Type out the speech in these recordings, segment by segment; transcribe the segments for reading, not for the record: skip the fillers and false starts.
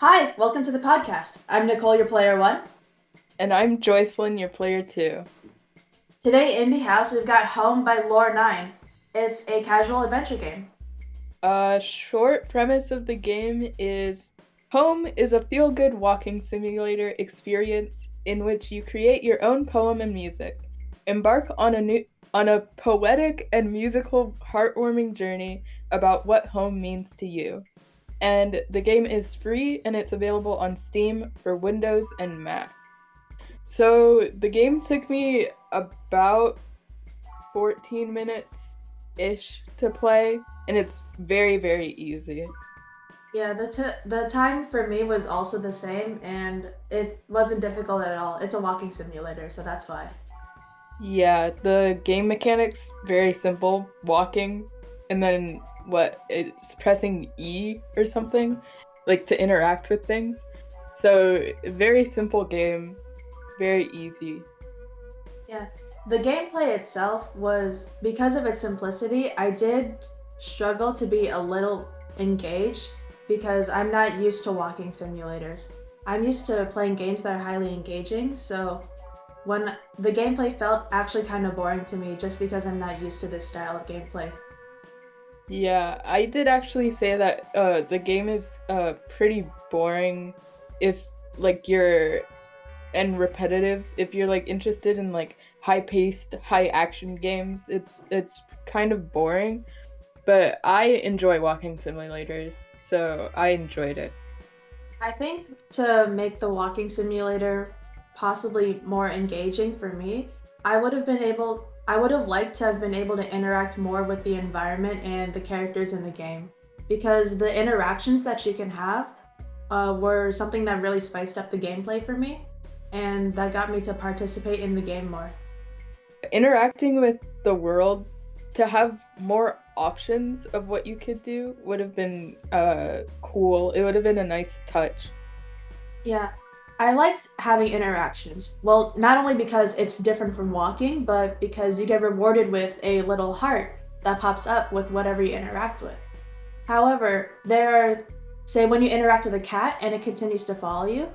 Hi, welcome to the podcast. I'm Nicole, your player one. And I'm Joycelyn, your player two. Today, in the house, we've got Home by Lore 9. It's a casual adventure game. Short premise of the game is Home is a feel-good walking simulator experience in which you create your own poem and music. Embark on a poetic and musical heartwarming journey about what home means to you. And the game is free and it's available on Steam for Windows and Mac. So the game took me about 14 minutes ish to play, and it's very, very easy. Yeah, the time for me was also the same, and it wasn't difficult at all. It's a walking simulator, so that's why. Yeah, the game mechanics very simple, walking, and then it's pressing E or something, like to interact with things. So very simple game, very easy. Yeah, the gameplay itself was, because of its simplicity, I did struggle to be a little engaged because I'm not used to walking simulators. I'm used to playing games that are highly engaging, so when the gameplay felt actually kind of boring to me just because I'm not used to this style of gameplay. Yeah, I did actually say that the game is pretty boring if like you're and repetitive. If you're like interested in like high-paced, high-action games, it's kind of boring, but I enjoy walking simulators, so I enjoyed it. I think to make the walking simulator possibly more engaging for me, I would have liked to have been able to interact more with the environment and the characters in the game because the interactions that you can have were something that really spiced up the gameplay for me and that got me to participate in the game more. Interacting with the world to have more options of what you could do would have been cool. It would have been a nice touch. Yeah, I liked having interactions. Well, not only because it's different from walking, but because you get rewarded with a little heart that pops up with whatever you interact with. However, say, when you interact with a cat and it continues to follow you,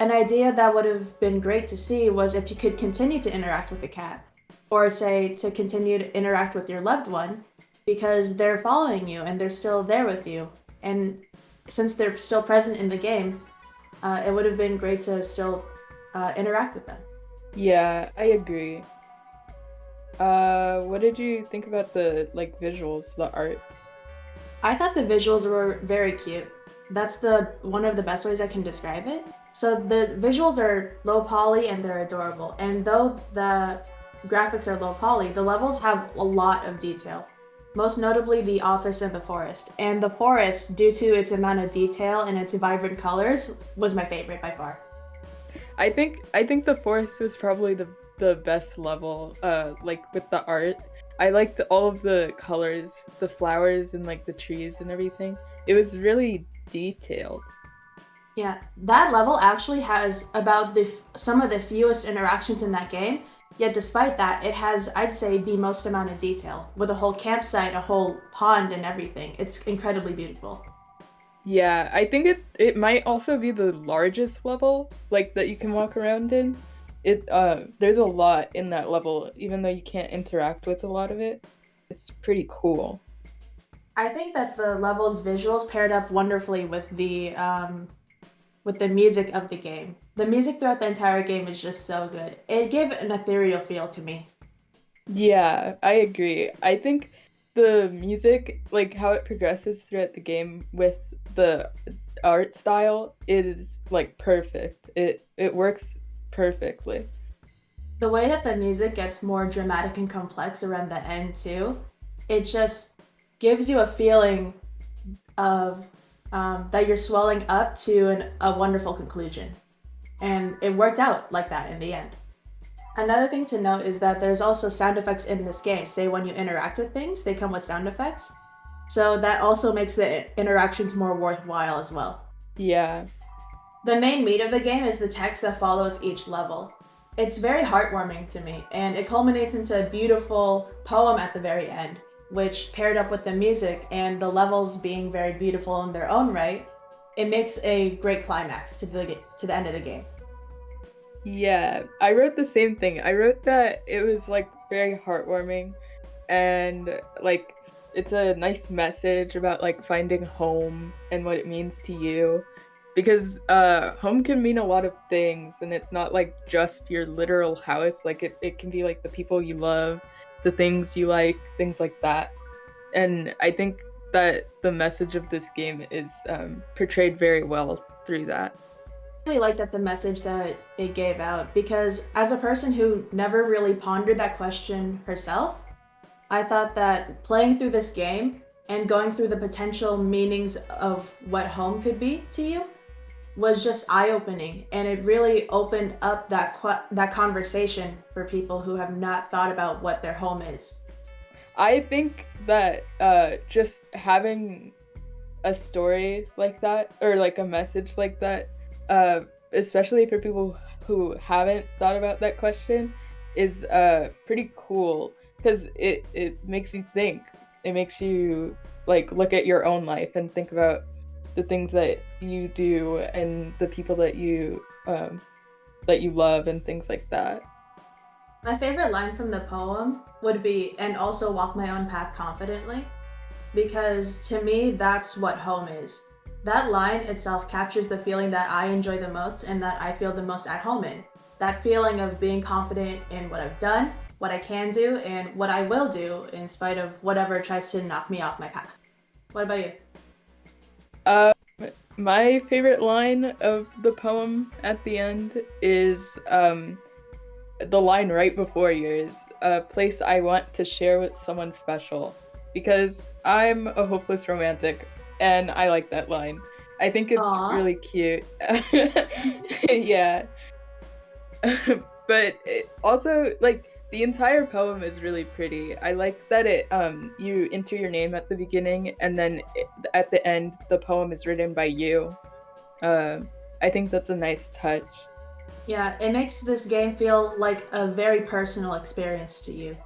an idea that would have been great to see was if you could continue to interact with the cat, or say to continue to interact with your loved one because they're following you and they're still there with you. And since they're still present in the game, it would have been great to still interact with them. Yeah, I agree. What did you think about the like visuals, the art? I thought the visuals were very cute. That's the one of the best ways I can describe it. So the visuals are low poly and they're adorable. And though the graphics are low poly, the levels have a lot of detail. Most notably the office and the forest. And the forest, due to its amount of detail and its vibrant colors, was my favorite by far. I think the forest was probably the best level, like with the art. I liked all of the colors, the flowers and like the trees and everything. It was really detailed. Yeah, that level actually has about some of the fewest interactions in that game. Yet despite that, it has, I'd say, the most amount of detail with a whole campsite, a whole pond, and everything. It's incredibly beautiful. Yeah, I think it might also be the largest level like that you can walk around in. It there's a lot in that level even though you can't interact with a lot of it. It's pretty cool. I think that the level's visuals paired up wonderfully with the music of the game. The music throughout the entire game is just so good. It gave an ethereal feel to me. Yeah, I agree. I think the music, like how it progresses throughout the game with the art style is like perfect. It works perfectly. The way that the music gets more dramatic and complex around the end too, it just gives you a feeling of that you're swelling up to a wonderful conclusion. And it worked out like that in the end. Another thing to note is that there's also sound effects in this game. Say when you interact with things, they come with sound effects. So that also makes the interactions more worthwhile as well. Yeah. The main meat of the game is the text that follows each level. It's very heartwarming to me, and it culminates into a beautiful poem at the very end, which paired up with the music and the levels being very beautiful in their own right, it makes a great climax to the end of the game. Yeah, I wrote the same thing. I wrote that it was like very heartwarming and like it's a nice message about like finding home and what it means to you because home can mean a lot of things and it's not like just your literal house. Like it can be like the people you love, the things you like, things like that. And I think that the message of this game is portrayed very well through that. Really like that the message that it gave out because as a person who never really pondered that question herself, I thought that playing through this game and going through the potential meanings of what home could be to you was just eye-opening, and it really opened up that conversation for people who have not thought about what their home is. I think that just having a story like that or like a message like that, especially for people who haven't thought about that question, is pretty cool because it makes you think. It makes you like look at your own life and think about the things that you do and the people that you love and things like that. My favorite line from the poem would be, and also walk my own path confidently, because to me, that's what home is. That line itself captures the feeling that I enjoy the most and that I feel the most at home in. That feeling of being confident in what I've done, what I can do, and what I will do in spite of whatever tries to knock me off my path. What about you? Um, my favorite line of the poem at the end is the line right before yours, a place I want to share with someone special. Because I'm a hopeless romantic and I like that line. I think it's Aw. really cute. Yeah. But also, like, the entire poem is really pretty. I like that you enter your name at the beginning and then at the end the poem is written by you. Uh, I think that's a nice touch. Yeah, it makes this game feel like a very personal experience to you.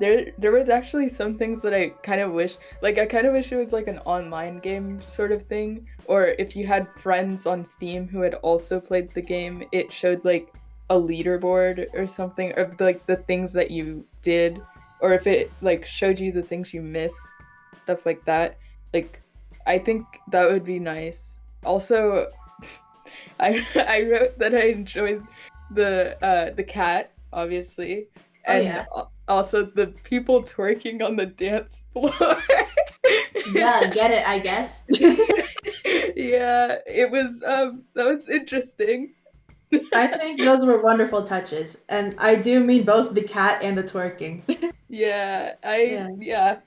There was actually some things that I kind of wish, like I kind of wish it was like an online game sort of thing, or if you had friends on Steam who had also played the game, it showed like a leaderboard or something of like the things that you did, or if it like showed you the things you missed, stuff like that. Like I think that would be nice. Also, I wrote that I enjoyed the cat, obviously, Oh and yeah. also the people twerking on the dance floor. Yeah, get it, I guess. Yeah, it was that was interesting. I think those were wonderful touches, and I do mean both the cat and the twerking. Yeah, Yeah, yeah.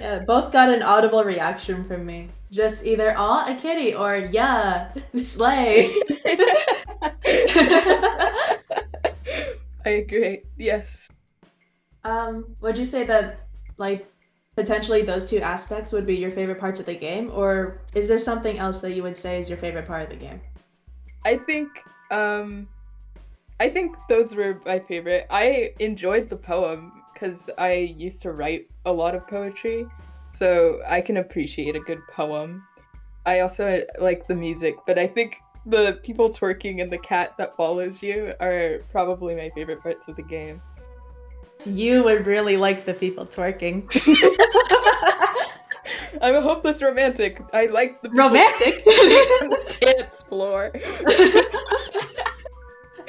yeah, both got an audible reaction from me. Just either "aw, a kitty" or "yeah, slay." I agree. Yes. Would you say that like potentially those two aspects would be your favorite parts of the game, or is there something else that you would say is your favorite part of the game? I think um I think those were my favorite. I enjoyed the poem because I used to write a lot of poetry, so I can appreciate a good poem. I also like the music, but I think the people twerking and the cat that follows you are probably my favorite parts of the game. You would really like the people twerking. I'm a hopeless romantic. I like the people Romantic? twerking on the dance floor.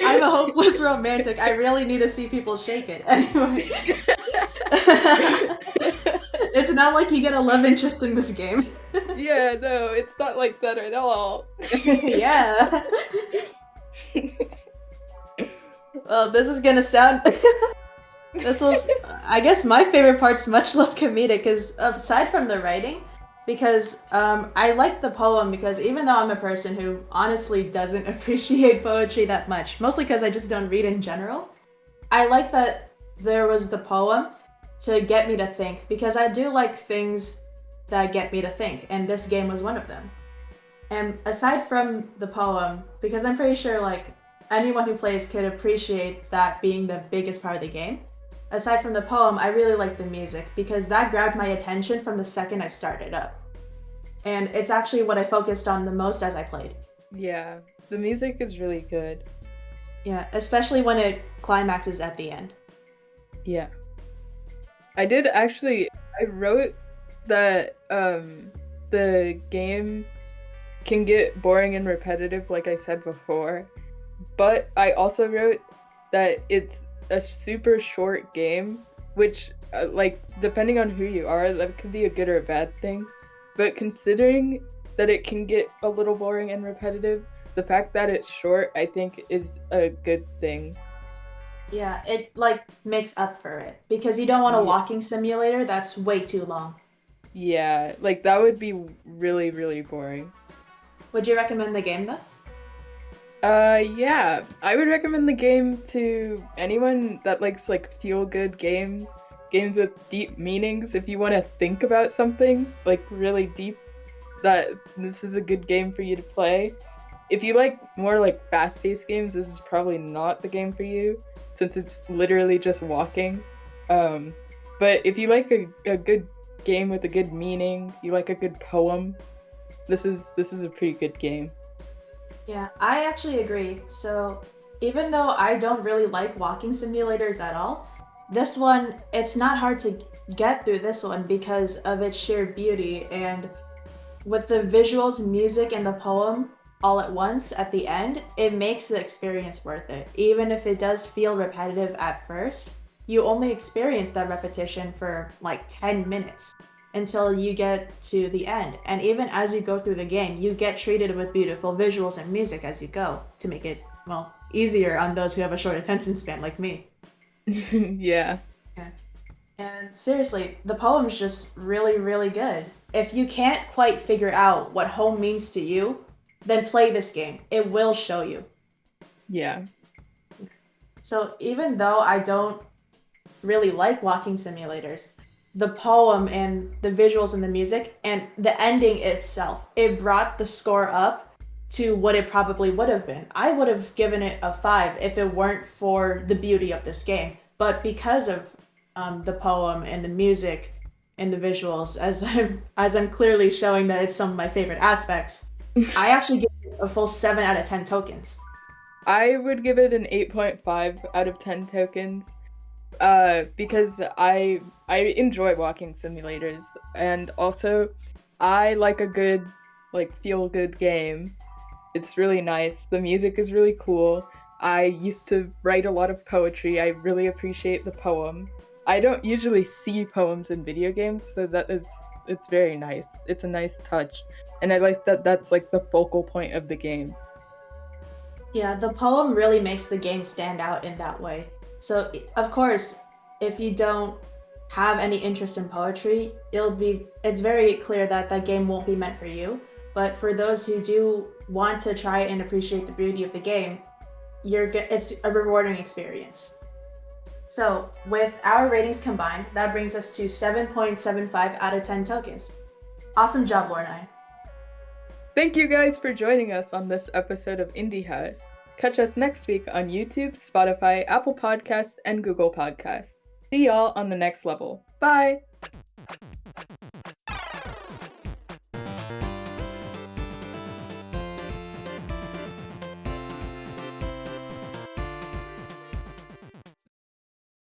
I'm a hopeless romantic. I really need to see people shake it. Anyway. It's not like you get a love interest in this game. Yeah, no, it's not like that at all. Yeah. Well, this is gonna sound. This was, I guess, my favorite part's much less comedic, because aside from the writing, because I like the poem because even though I'm a person who honestly doesn't appreciate poetry that much, mostly because I just don't read in general, I like that there was the poem to get me to think because I do like things that get me to think, and this game was one of them. And aside from the poem, because I'm pretty sure like anyone who plays could appreciate that being the biggest part of the game. Aside from the poem, I really like the music because that grabbed my attention from the second I started up. And it's actually what I focused on the most as I played. Yeah, the music is really good. Yeah, especially when it climaxes at the end. Yeah. I wrote that the game can get boring and repetitive, like I said before, but I also wrote that it's a super short game, which, like, depending on who you are, that could be a good or a bad thing. But considering that it can get a little boring and repetitive, the fact that it's short, I think, is a good thing. Yeah, it like makes up for it because you don't want a Yeah, walking simulator that's way too long. yeah, like that would be really, really boring. Would you recommend the game though? Yeah, I would recommend the game to anyone that likes like feel good games, games with deep meanings. If you want to think about something like really deep, that this is a good game for you to play. If you like more like fast paced games, this is probably not the game for you since it's literally just walking. Um, but if you like a good game with a good meaning, you like a good poem, this is a pretty good game. Yeah, I actually agree. So, even though I don't really like walking simulators at all, this one, it's not hard to get through this one because of its sheer beauty and with the visuals, music, and the poem all at once at the end, it makes the experience worth it. Even if it does feel repetitive at first, you only experience that repetition for like 10 minutes until you get to the end. And even as you go through the game, you get treated with beautiful visuals and music as you go to make it, well, easier on those who have a short attention span like me. Yeah. Yeah. And seriously, the poem's just really, really good. If you can't quite figure out what home means to you, then play this game. It will show you. Yeah. So even though I don't really like walking simulators, the poem and the visuals and the music and the ending itself, it brought the score up to what it probably would have been. I would have given it a 5 if it weren't for the beauty of this game. But because of the poem and the music and the visuals, as I'm clearly showing that it's some of my favorite aspects, I actually give it a full 7 out of 10 tokens. I would give it an 8.5 out of 10 tokens. Because I enjoy walking simulators, and also I like a good like feel good game. It's really nice. The music is really cool. I used to write a lot of poetry. I really appreciate the poem. I don't usually see poems in video games, so that it's very nice. It's a nice touch. And I like that that's like the focal point of the game. Yeah, the poem really makes the game stand out in that way. So, of course, if you don't have any interest in poetry, it's very clear that that game won't be meant for you. But for those who do want to try and appreciate the beauty of the game, it's a rewarding experience. So, with our ratings combined, that brings us to 7.75 out of 10 tokens. Awesome job, Lornai. Thank you guys for joining us on this episode of Indie House. Catch us next week on YouTube, Spotify, Apple Podcasts, and Google Podcasts. See y'all on the next level. Bye!